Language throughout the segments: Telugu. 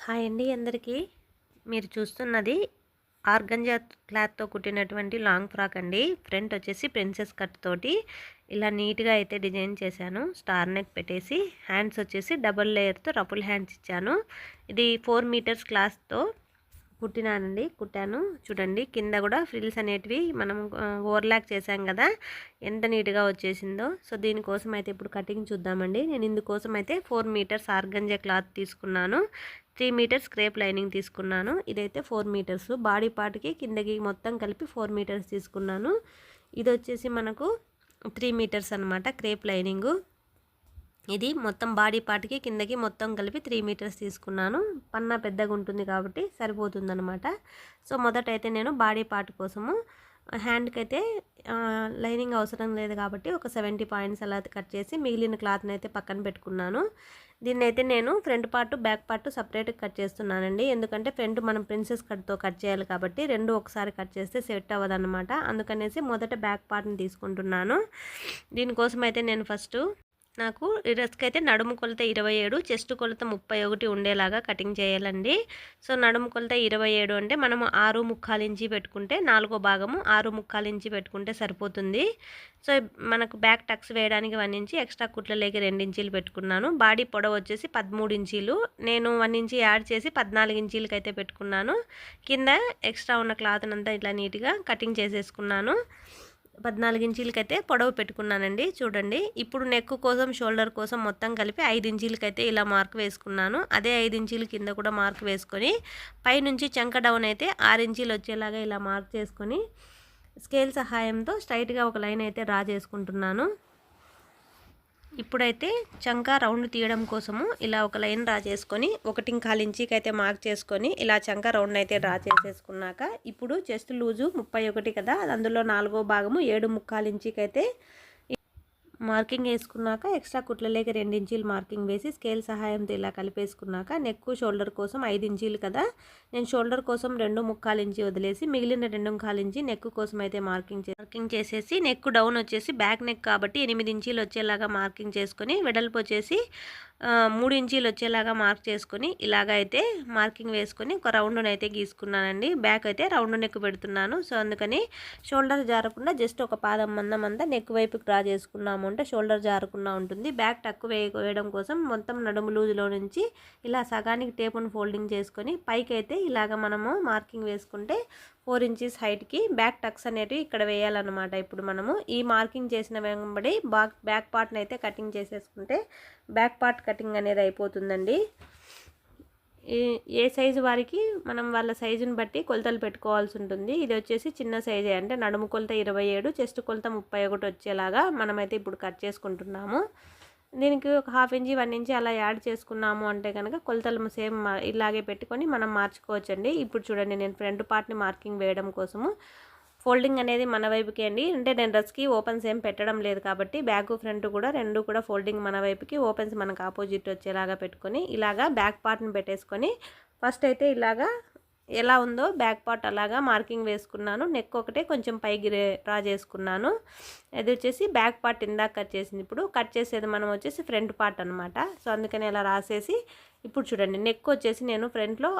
హాయ్ అండి అందరికీ. మీరు చూస్తున్నది ఆర్గంజా క్లాత్‌తో కుట్టినటువంటి లాంగ్ ఫ్రాక్ అండి. ఫ్రంట్ వచ్చేసి ప్రిన్సెస్ కట్ తోటి ఇలా నీట్‌గా అయితే డిజైన్ చేశాను. స్టార్ నెక్ పెట్టేసి హ్యాండ్స్ వచ్చేసి డబుల్ లేయర్‌తో రఫుల్ హ్యాండ్స్ ఇచ్చాను. ఇది 4 మీటర్స్ క్లాత్‌తో కుట్టాను. చూడండి కింద కూడా ఫ్రిల్స్ అనేటివి మనం ఓవర్లాక్ చేసాం కదా, ఎంత నీట్గా వచ్చేసిందో. సో దీనికోసం అయితే ఇప్పుడు కటింగ్ చూద్దామండి. నేను ఇందుకోసం అయితే 4 మీటర్స్ ఆర్గంజా క్లాత్ తీసుకున్నాను. 3 మీటర్స్ క్రేప్ లైనింగ్ తీసుకున్నాను. ఇదైతే 4 మీటర్స్ బాడీ పార్ట్కి కిందకి మొత్తం కలిపి 4 మీటర్స్ తీసుకున్నాను. ఇది వచ్చేసి మనకు 3 మీటర్స్ అనమాట క్రేప్ లైనింగు. ఇది మొత్తం బాడీ పార్ట్కి కిందకి మొత్తం కలిపి 3 మీటర్స్ తీసుకున్నాను. పన్నా పెద్దగా ఉంటుంది కాబట్టి సరిపోతుందనమాట. సో మొదట అయితే నేను బాడీ పార్ట్ కోసము హ్యాండ్కి అయితే లైనింగ్ అవసరం లేదు కాబట్టి ఒక 70 పాయింట్స్ అలా కట్ చేసి మిగిలిన క్లాత్ని అయితే పక్కన పెట్టుకున్నాను. దీన్ని అయితే నేను ఫ్రంట్ పార్ట్ బ్యాక్ పార్ట్ సపరేట్గా కట్ చేస్తున్నానండి. ఎందుకంటే ఫ్రంట్ మనం ప్రిన్సెస్ కట్తో కట్ చేయాలి కాబట్టి రెండు ఒకసారి కట్ చేస్తే సెట్ అవ్వదన్నమాట. అందుకనేసి మొదట బ్యాక్ పార్ట్ని తీసుకుంటున్నాను. దీనికోసం అయితే నేను ఫస్ట్ నాకు ఈ డ్రెస్కి అయితే నడుము కొలత 27, చెస్ట్ కొలత 31 ఉండేలాగా కటింగ్ చేయాలండి. సో నడుము కొలత 27 అంటే మనము 6.75 ఇంచి పెట్టుకుంటే 4వ భాగము 6.75 ఇంచి పెట్టుకుంటే సరిపోతుంది. సో మనకు బ్యాక్ టక్స్ వేయడానికి 1 ఇంచి ఎక్స్ట్రా కుట్లలోకి 2 ఇంచీలు పెట్టుకున్నాను. బాడీ పొడవు వచ్చేసి 13 ఇంచీలు. నేను 1 ఇంచి యాడ్ చేసి 14 ఇంచీలకి అయితే పెట్టుకున్నాను. కింద ఎక్స్ట్రా ఉన్న క్లాత్ అంతా ఇట్లా నీట్గా కటింగ్ చేసేసుకున్నాను. 14 ఇంచీలకైతే పొడవు పెట్టుకున్నానండి. చూడండి ఇప్పుడు నెక్ కోసం షోల్డర్ కోసం మొత్తం కలిపి 5 ఇంచీలకైతే ఇలా మార్క్ వేసుకున్నాను. అదే 5 ఇంచీల కింద కూడా మార్క్ వేసుకొని పైనుంచి చంక డౌన్ అయితే 6 ఇంచీలు వచ్చేలాగా ఇలా మార్క్ చేసుకొని స్కేల్ సహాయంతో స్ట్రైట్గా ఒక లైన్ అయితే డ్రా చేసుకుంటున్నాను. ఇప్పుడైతే చంక రౌండ్ తీయడం కోసము ఇలా ఒక లైన్ డ్రా చేసుకొని 1.25 ఇంచీకి అయితే మార్క్ చేసుకొని ఇలా చంక రౌండ్ అయితే డ్రా చేసేసుకున్నాక ఇప్పుడు చెస్ట్ లూజు 31 కదా, అందులో 4వ భాగము 7.25 ఇంచీకి అయితే మార్కింగ్ వేసుకున్నాక ఎక్స్ట్రా కుట్లలోకి 2 ఇంచీలు మార్కింగ్ వేసి స్కేల్ సహాయంతో ఇలా కలిపేసుకున్నాక నెక్ షోల్డర్ కోసం 5 ఇంచీలు కదా, నేను షోల్డర్ కోసం 2.25 ఇంచి వదిలేసి మిగిలిన 2.25 ఇంచి నెక్ కోసం అయితే మార్కింగ్ చేసేసి నెక్ డౌన్ వచ్చేసి బ్యాక్ నెక్ కాబట్టి 8 ఇంచీలు వచ్చేలాగా మార్కింగ్ చేసుకొని వెడల్పు వచ్చేసి 3 ఇంచీలు వచ్చేలాగా మార్క్ చేసుకొని ఇలాగ అయితే మార్కింగ్ వేసుకొని ఒక రౌండ్ని అయితే గీసుకున్నానండి. బ్యాక్ అయితే రౌండ్ నెక్ పెడుతున్నాను. సో అందుకని షోల్డర్ జారకుండా జస్ట్ ఒక పాదం మందం అంతా నెక్ వైపుకి డ్రా చేసుకున్నాము అంటే షోల్డర్ జారకుండా ఉంటుంది. బ్యాక్ టక్ వేయడం కోసం మొత్తం నడుము లూజులో నుంచి ఇలా సగానికి టేపును ఫోల్డింగ్ చేసుకొని పైకి అయితే ఇలాగ మనము మార్కింగ్ వేసుకుంటే 4 ఇంచెస్ హైట్కి బ్యాక్ టక్స్ అనేటివి ఇక్కడ వేయాలన్నమాట. ఇప్పుడు మనము ఈ మార్కింగ్ చేసిన వెంబడి బ్యాక్ పార్ట్ని అయితే కటింగ్ చేసేసుకుంటే బ్యాక్ పార్ట్ కటింగ్ అనేది అయిపోతుందండి. ఏ సైజు వారికి మనం వాళ్ళ సైజుని బట్టి కొలతలు పెట్టుకోవాల్సి ఉంటుంది. ఇది వచ్చేసి చిన్న సైజే అంటే నడుము కొలత 27, చెస్ట్ కొలత 31 వచ్చేలాగా మనమైతే ఇప్పుడు కట్ చేసుకుంటున్నాము. దీనికి ఒక 1/2 ఇంచి 1 ఇంచి అలా యాడ్ చేసుకున్నాము అంటే కనుక కొలతలు సేమ్ ఇలాగే పెట్టుకొని మనం మార్చుకోవచ్చండి. ఇప్పుడు చూడండి నేను ఫ్రంట్ పార్ట్ని మార్కింగ్ వేయడం కోసము ఫోల్డింగ్ అనేది మన వైపుకి అండి. అంటే నేను డ్రెస్కి ఓపెన్స్ ఏం పెట్టడం లేదు కాబట్టి బ్యాక్ ఫ్రంట్ కూడా రెండు కూడా ఫోల్డింగ్ మన వైపుకి, ఓపెన్స్ మనకు ఆపోజిట్ వచ్చేలాగా పెట్టుకొని ఇలాగా బ్యాక్ పార్ట్ని పెట్టేసుకొని ఫస్ట్ అయితే ఇలాగా ఎలా ఉందో బ్యాక్ పార్ట్ అలాగా మార్కింగ్ వేసుకున్నాను. నెక్ ఒకటే కొంచెం పైకి డ్రా చేసుకున్నాను. అది వచ్చేసి బ్యాక్ పార్ట్ ఇందాక కట్ చేసింది. ఇప్పుడు కట్ చేసేది మనం వచ్చేసి ఫ్రంట్ పార్ట్ అనమాట. సో అందుకని ఇలా రాసేసి ఇప్పుడు చూడండి నెక్ వచ్చేసి నేను ఫ్రంట్లో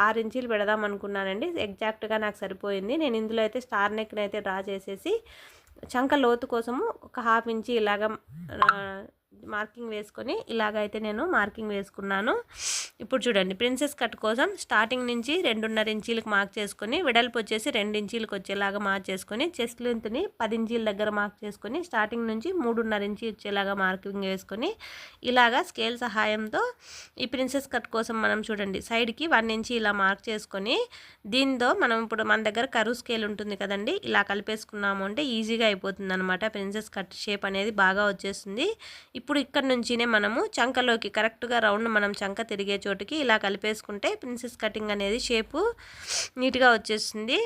6 ఇంచీలు పెడదాం అనుకున్నానండి. ఎగ్జాక్ట్గా నాకు సరిపోయింది. నేను ఇందులో అయితే స్టార్ నెక్ని అయితే డ్రా చేసేసి చంక లోతు కోసము ఒక 1/2 ఇంచి ఇలాగ మార్కింగ్ వేసుకొని ఇలాగైతే నేను మార్కింగ్ వేసుకున్నాను. ఇప్పుడు చూడండి ప్రిన్సెస్ కట్ కోసం స్టార్టింగ్ నుంచి 2.5 ఇంచీలకు మార్క్ చేసుకొని వెడల్పు వచ్చేసి 2 ఇంచీలకు వచ్చేలాగా మార్క్ చేసుకొని చెస్ట్ లెంత్ని 10 ఇంచీల దగ్గర మార్క్ చేసుకొని స్టార్టింగ్ నుంచి 3.5 ఇంచీ వచ్చేలాగా మార్కింగ్ వేసుకొని ఇలాగా స్కేల్ సహాయంతో ఈ ప్రిన్సెస్ కట్ కోసం మనం చూడండి సైడ్కి 1 ఇంచీ ఇలా మార్క్ చేసుకొని దీంతో మనం ఇప్పుడు మన దగ్గర కరువు స్కేల్ ఉంటుంది కదండి, ఇలా కలిపేసుకున్నాము అంటే ఈజీగా అయిపోతుంది అనమాట. ప్రిన్సెస్ కట్ షేప్ అనేది బాగా వచ్చేస్తుంది. ఇప్పుడు ఇక్కడ నుంచినే మనము చంకలోకి కరెక్ట్గా రౌండ్ మనం చంక తిరిగే చోటుకి ఇలా కలిపేసుకుంటే ప్రిన్సెస్ కటింగ్ అనేది షేపు నీట్గా వచ్చేస్తుంది.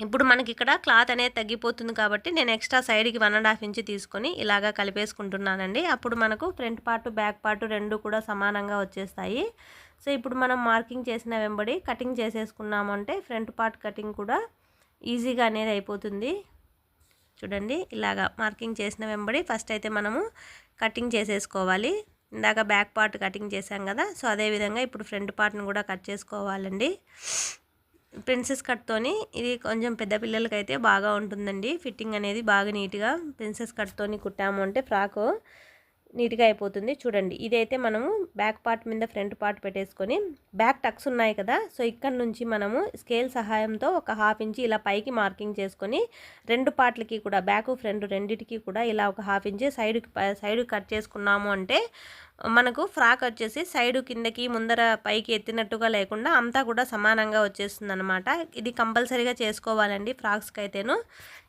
ఇప్పుడు మనకి ఇక్కడ క్లాత్ అనేది తగ్గిపోతుంది కాబట్టి నేను ఎక్స్ట్రా సైడ్కి 1.5 ఇంచ్ తీసుకొని ఇలాగా కలిపేసుకుంటున్నానండి. అప్పుడు మనకు ఫ్రంట్ పార్ట్ బ్యాక్ పార్ట్ రెండు కూడా సమానంగా వచ్చేస్తాయి. సో ఇప్పుడు మనం మార్కింగ్ చేసిన వెంబడి కటింగ్ చేసేసుకున్నాము అంటే ఫ్రంట్ పార్ట్ కటింగ్ కూడా ఈజీగా అనేది అయిపోతుంది. చూడండి ఇలాగా మార్కింగ్ చేసిన వెంబడి ఫస్ట్ అయితే మనము కటింగ్ చేసేసుకోవాలి. ఇందాక బ్యాక్ పార్ట్ కటింగ్ చేశాం కదా, సో అదేవిధంగా ఇప్పుడు ఫ్రంట్ పార్ట్ని కూడా కట్ చేసుకోవాలండి. ప్రిన్సెస్ కట్తోని ఇది కొంచెం పెద్ద పిల్లలకైతే బాగా ఉంటుందండి. ఫిట్టింగ్ అనేది బాగా నీట్గా ప్రిన్సెస్ కట్తోని కుట్టాము అంటే ఫ్రాకు నీట్గా అయిపోతుంది. చూడండి, ఇదైతే మనము బ్యాక్ పార్ట్ మీద ఫ్రంట్ పార్ట్ పెట్టేసుకొని బ్యాక్ టక్స్ ఉన్నాయి కదా, సో ఇక్కడ నుంచి మనము స్కేల్ సహాయంతో ఒక 1/2 ఇంచ్ ఇలా పైకి మార్కింగ్ చేసుకొని రెండు పార్ట్లకి కూడా బ్యాక్ ఫ్రంట్ రెండిటికి కూడా ఇలా ఒక 1/2 ఇంచ్ సైడ్ కట్ చేసుకున్నాము అంటే మనకు ఫ్రాక్ వచ్చేసి సైడు కిందకి ముందర పైకి ఎత్తినట్టుగా లేకుండా అంతా కూడా సమానంగా వచ్చేస్తుంది అనమాట. ఇది కంపల్సరీగా చేసుకోవాలండి ఫ్రాక్స్కి అయితేను.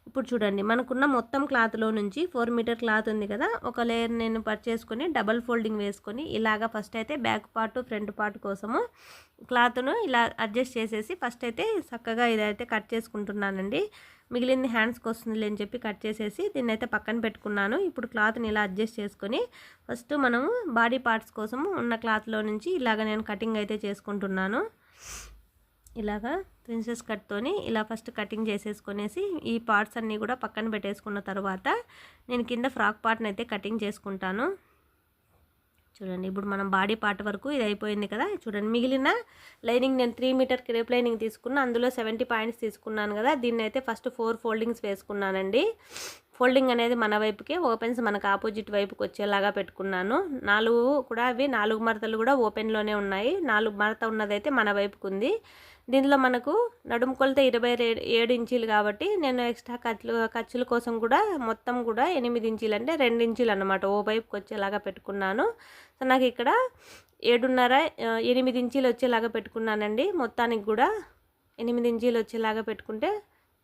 ఇప్పుడు చూడండి, మనకున్న మొత్తం క్లాత్లో నుంచి 4 మీటర్ క్లాత్ ఉంది కదా, ఒక లేయర్ నేను చేసుకొని డబల్ ఫోల్డింగ్ వేసుకొని ఇలాగా ఫస్ట్ అయితే బ్యాక్ పార్ట్ ఫ్రంట్ పార్ట్ కోసము క్లాత్ను ఇలా అడ్జస్ట్ చేసేసి ఫస్ట్ అయితే చక్కగా ఇదైతే కట్ చేసుకుంటున్నానండి. మిగిలింది హ్యాండ్స్కి వస్తుంది అని చెప్పి కట్ చేసేసి దీన్ని అయితే పక్కన పెట్టుకున్నాను. ఇప్పుడు క్లాత్ని ఇలా అడ్జస్ట్ చేసుకొని ఫస్ట్ మనము బాడీ పార్ట్స్ కోసము ఉన్న క్లాత్లో నుంచి ఇలాగ నేను కటింగ్ అయితే చేసుకుంటున్నాను. ఇలాగా ప్రిన్సెస్ కట్తోని ఇలా ఫస్ట్ కటింగ్ చేసేసుకొనేసి ఈ పార్ట్స్ అన్నీ కూడా పక్కన పెట్టేసుకున్న తర్వాత నేను కింద ఫ్రాక్ పార్ట్ని అయితే కటింగ్ చేసుకుంటాను. చూడండి, ఇప్పుడు మనం బాడీ పార్ట్ వరకు ఇది అయిపోయింది కదా. చూడండి, మిగిలిన లైనింగ్ నేను 3 మీటర్ క్రేప్ లైనింగ్ తీసుకున్నా, అందులో 70 పాయింట్స్ తీసుకున్నాను కదా, దీన్ని అయితే ఫస్ట్ 4 ఫోల్డింగ్స్ వేసుకున్నానండి. ఫోల్డింగ్ అనేది మన వైపుకే, ఓపెన్స్ మనకు ఆపోజిట్ వైపుకి వచ్చేలాగా పెట్టుకున్నాను. 4 కూడా అవి 4 మడతలు కూడా ఓపెన్లోనే ఉన్నాయి. 4 మడత ఉన్నదైతే మన వైపుకు ఉంది. దీనిలో మనకు నడుము కొలత 27 ఇంచీలు కాబట్టి నేను ఎక్స్ట్రా ఖర్చుల కోసం కూడా మొత్తం కూడా 8 ఇంచీలు అంటే 2 ఇంచీలు అన్నమాట ఓ వైపుకి వచ్చేలాగా పెట్టుకున్నాను. సో నాకు ఇక్కడ 8 ఇంచీలు వచ్చేలాగా పెట్టుకున్నానండి. మొత్తానికి కూడా 8 ఇంచీలు వచ్చేలాగా పెట్టుకుంటే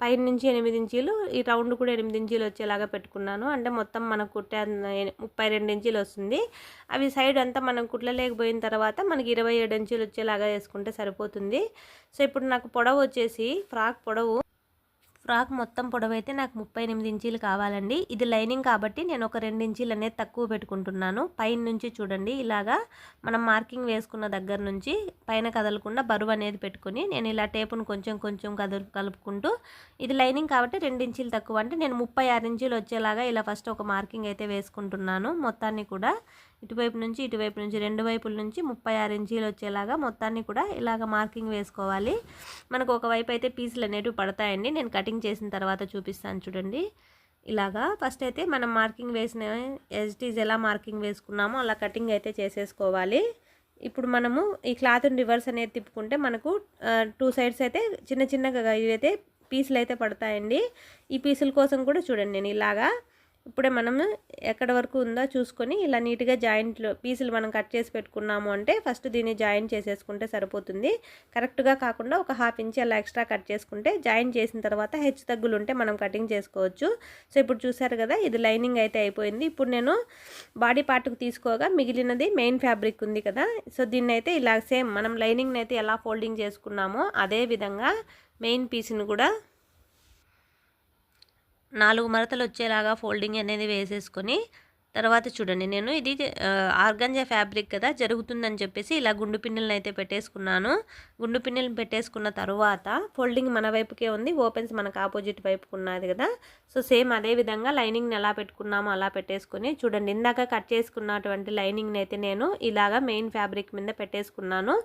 పైన నుంచి 8 ఇంచీలు, ఈ రౌండ్ కూడా 8 ఇంచీలు వచ్చేలాగా పెట్టుకున్నాను. అంటే మొత్తం మనకు కుట్టే 32 ఇంచీలు వస్తుంది. అవి సైడ్ అంతా మనం కుట్లలేకపోయిన తర్వాత మనకి 27 ఇంచీలు వచ్చేలాగా వేసుకుంటే సరిపోతుంది. సో ఇప్పుడు నాకు పొడవు వచ్చేసి ఫ్రాక్ మొత్తం పొడవు అయితే నాకు 38 ఇంచీలు కావాలండి. ఇది లైనింగ్ కాబట్టి నేను ఒక 2 ఇంచీలు అనేది తక్కువ పెట్టుకుంటున్నాను. పైన నుంచి చూడండి, ఇలాగా మనం మార్కింగ్ వేసుకున్న దగ్గర నుంచి పైన కదలకుండా బరువు అనేది పెట్టుకొని నేను ఇలా టేపును కొంచెం కలుపుకుంటూ, ఇది లైనింగ్ కాబట్టి 2 ఇంచీలు తక్కువ అంటే నేను 36 ఇంచీలు వచ్చేలాగా ఇలా ఫస్ట్ ఒక మార్కింగ్ అయితే వేసుకుంటున్నాను. మొత్తాన్ని కూడా ఇటువైపు నుంచి రెండు వైపుల నుంచి 36 ఇంచీలు వచ్చేలాగా మొత్తాన్ని కూడా ఇలాగ మార్కింగ్ వేసుకోవాలి. మనకు ఒకవైపు అయితే పీసులు అనేటివి పడతాయండి, నేను కటింగ్ చేసిన తర్వాత చూపిస్తాను చూడండి. ఇలాగా ఫస్ట్ అయితే మనం మార్కింగ్ వేసిన ఎస్టీజ్ ఎలా మార్కింగ్ వేసుకున్నామో అలా కటింగ్ అయితే చేసేసుకోవాలి. ఇప్పుడు మనము ఈ క్లాత్ని రివర్స్ అనేది తిప్పుకుంటే మనకు 2 సైడ్స్ అయితే చిన్నగా ఇవైతే పీసులు అయితే పడతాయండి. ఈ పీసుల కోసం కూడా చూడండి, నేను ఇలాగా ఇప్పుడే మనము ఎక్కడ వరకు ఉందో చూసుకొని ఇలా నీట్గా జాయింట్లు పీసులు మనం కట్ చేసి పెట్టుకున్నాము అంటే ఫస్ట్ దీన్ని జాయింట్ చేసేసుకుంటే సరిపోతుంది. కరెక్ట్గా కాకుండా ఒక 1/2 ఇంచ్ అలా ఎక్స్ట్రా కట్ చేసుకుంటే జాయింట్ చేసిన తర్వాత హెచ్చు తగ్గులు ఉంటే మనం కటింగ్ చేసుకోవచ్చు. సో ఇప్పుడు చూసారు కదా, ఇది లైనింగ్ అయితే అయిపోయింది. ఇప్పుడు నేను బాడీ పార్ట్కి తీసుకోగా మిగిలినది మెయిన్ ఫ్యాబ్రిక్ ఉంది కదా, సో దీన్ని అయితే ఇలా సేమ్ మనం లైనింగ్ని అయితే ఎలా ఫోల్డింగ్ చేసుకున్నామో అదే విధంగా మెయిన్ పీస్ని కూడా 4 మడతలు వచ్చేలాగా ఫోల్డింగ్ అనేది వేసేసుకొని తర్వాత చూడండి, నేను ఇది ఆర్గంజా ఫ్యాబ్రిక్ కదా, జరుగుతుందని చెప్పేసి ఇలా గుండు పిన్నులను అయితే పెట్టేసుకున్నాను. గుండు పిన్నులను పెట్టేసుకున్న తర్వాత ఫోల్డింగ్ మన వైపుకే ఉంది, ఓపెన్స్ మనకు ఆపోజిట్ వైపుకు ఉన్నది కదా. సో సేమ్ అదే విధంగా లైనింగ్ని ఎలా పెట్టుకున్నామో అలా పెట్టేసుకొని చూడండి, ఇందాక కట్ చేసుకున్నటువంటి లైనింగ్ని అయితే నేను ఇలాగా మెయిన్ ఫ్యాబ్రిక్ మీద పెట్టేసుకున్నాను.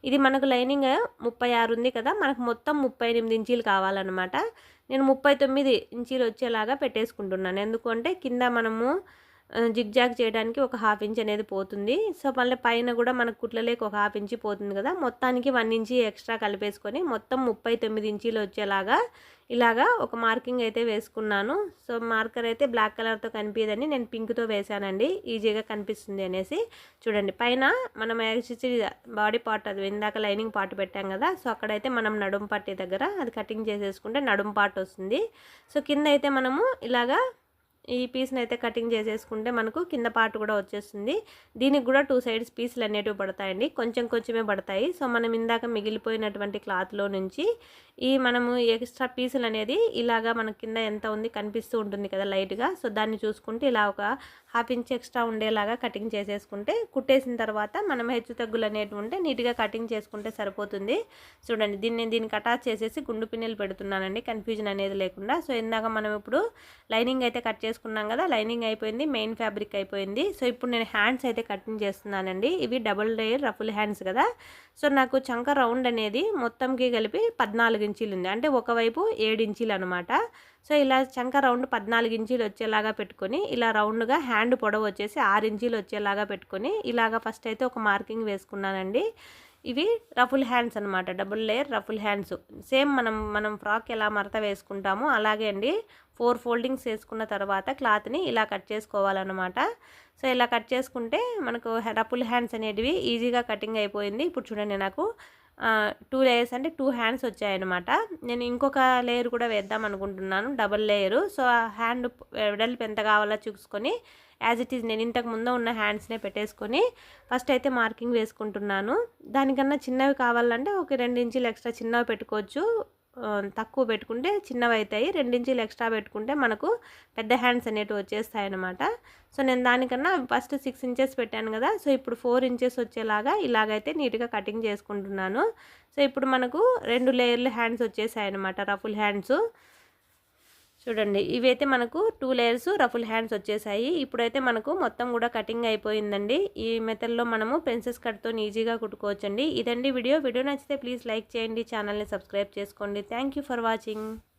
ఇది మనకు లైనింగ్ 36 ఉంది కదా, మనకు మొత్తం 38 ఇంచీలు కావాలన్నమాట. నేను 39 ఇంచీలు వచ్చేలాగా పెట్టేసుకుంటున్నాను. ఎందుకంటే కింద మనము జిగ్జాగ్ చేయడానికి ఒక 1/2 ఇంచ్ అనేది పోతుంది. సో మళ్ళీ పైన కూడా మనకు కుట్లలేక ఒక 1/2 ఇంచ్ పోతుంది కదా, మొత్తానికి 1 ఇంచ్ ఎక్స్ట్రా కలిపేసుకొని మొత్తం 39 ఇంచీలు వచ్చేలాగా ఇలాగా ఒక మార్కింగ్ అయితే వేసుకున్నాను. సో మార్కర్ అయితే బ్లాక్ కలర్తో కనిపించదని నేను పింక్తో వేసానండి, ఈజీగా కనిపిస్తుంది అనేసి. చూడండి, పైన మనం బాడీ పార్ట్ అది ఇందాక లైనింగ్ పార్ట్ పెట్టాం కదా, సో అక్కడైతే మనం నడుము పట్టి దగ్గర అది కటింగ్ చేసేసుకుంటే నడుము పార్ట్ వస్తుంది. సో కింద అయితే మనము ఇలాగా ఈ పీస్ని అయితే కటింగ్ చేసేసుకుంటే మనకు కింద పార్ట్ కూడా వచ్చేస్తుంది. దీనికి కూడా 2 సైడ్స్ పీసులు అనేటివి పడతాయండి, కొంచెమే పడతాయి. సో మనం ఇందాక మిగిలిపోయినటువంటి క్లాత్లో నుంచి ఈ మనము ఎక్స్ట్రా పీసులు అనేది ఇలాగా మన కింద ఎంత ఉంది కనిపిస్తూ ఉంటుంది కదా లైట్గా, సో దాన్ని చూసుకుంటే ఇలా ఒక 1/2 ఇంచ్ ఎక్స్ట్రా ఉండేలాగా కటింగ్ చేసేసుకుంటే కుట్టేసిన తర్వాత మనం హెచ్చు తగ్గులు అనేటివి ఉంటే నీట్గా కటింగ్ చేసుకుంటే సరిపోతుంది. చూడండి, దీనికి అటాచ్ చేసేసి గుండు పిన్నులు పెడుతున్నానండి, కన్ఫ్యూజన్ అనేది లేకుండా. సో ఇందాక మనం ఇప్పుడు లైనింగ్ అయితే కట్ చేసుకున్నాం కదా, లైనింగ్ అయిపోయింది, మెయిన్ ఫ్యాబ్రిక్ అయిపోయింది. సో ఇప్పుడు నేను హ్యాండ్స్ అయితే కటింగ్ చేస్తున్నానండి. ఇవి డబుల్ లేయర్ రఫుల్ హ్యాండ్స్ కదా. సో నాకు చంక రౌండ్ అనేది మొత్తంకి కలిపి 14 ఇంచీలు ఉంది, అంటే ఒకవైపు 7 ఇంచీలు అనమాట. సో ఇలా చంక రౌండ్ 14 ఇంచీలు వచ్చేలాగా పెట్టుకొని, ఇలా రౌండ్గా హ్యాండ్ పొడవు వచ్చేసి 6 ఇంచీలు వచ్చేలాగా పెట్టుకొని, ఇలాగా ఫస్ట్ అయితే ఒక మార్కింగ్ వేసుకున్నానండి. ఇవి రఫుల్ హ్యాండ్స్ అనమాట, double layer ruffle hands. Same మనం ఫ్రాక్ ఎలా మడత వేసుకుంటామో అలాగే అండి. 4 ఫోల్డింగ్స్ వేసుకున్న తర్వాత క్లాత్ని ఇలా కట్ చేసుకోవాలన్నమాట. సో ఇలా కట్ చేసుకుంటే మనకు రఫుల్ హ్యాండ్స్ అనేటివి ఈజీగా కటింగ్ అయిపోయింది. ఇప్పుడు చూడండి, నాకు 2 లేయర్స్ అంటే 2 హ్యాండ్స్ వచ్చాయన్నమాట. నేను ఇంకొక లేయర్ కూడా వేద్దాం అనుకుంటున్నాను, డబుల్ లేయరు. సో ఆ హ్యాండ్ వెడల్పు ఎంత కావాలో చూసుకొని యాజ్ ఇట్ ఈజ్ నేను ఇంతకు ముందు ఉన్న హ్యాండ్స్నే పెట్టేసుకొని ఫస్ట్ అయితే మార్కింగ్ వేసుకుంటున్నాను. దానికన్నా చిన్నవి కావాలంటే ఒక 2 ఇంచీలు ఎక్స్ట్రా చిన్నవి పెట్టుకోవచ్చు. తక్కువ పెట్టుకుంటే చిన్నవి అవుతాయి, 2 ఇంచీలు ఎక్స్ట్రా పెట్టుకుంటే మనకు పెద్ద హ్యాండ్స్ అనేటివి వచ్చేస్తాయి అన్నమాట. సో నేను దానికన్నా ఫస్ట్ 6 ఇంచెస్ పెట్టాను కదా. సో ఇప్పుడు 4 ఇంచెస్ వచ్చేలాగా ఇలాగైతే నీట్గా కటింగ్ చేసుకుంటున్నాను. సో ఇప్పుడు మనకు 2 లేయర్లు హ్యాండ్స్ వచ్చేసాయి అన్నమాట, రఫుల్ హ్యాండ్స్. చూడండి, ఇవైతే మనకు 2 లేయర్స్ రఫుల్ హ్యాండ్స్ వచ్చేసాయి. ఇప్పుడైతే మనకు మొత్తం కూడా కటింగ్ అయిపోయిందండి. ఈ మెథడ్లో మనము ప్రిన్సెస్ కట్తో ఈజీగా కుట్టుకోవచ్చండి. ఇదండి వీడియో నచ్చితే ప్లీజ్ లైక్ చేయండి, ఛానల్ని సబ్స్క్రైబ్ చేసుకోండి. Thank you for watching.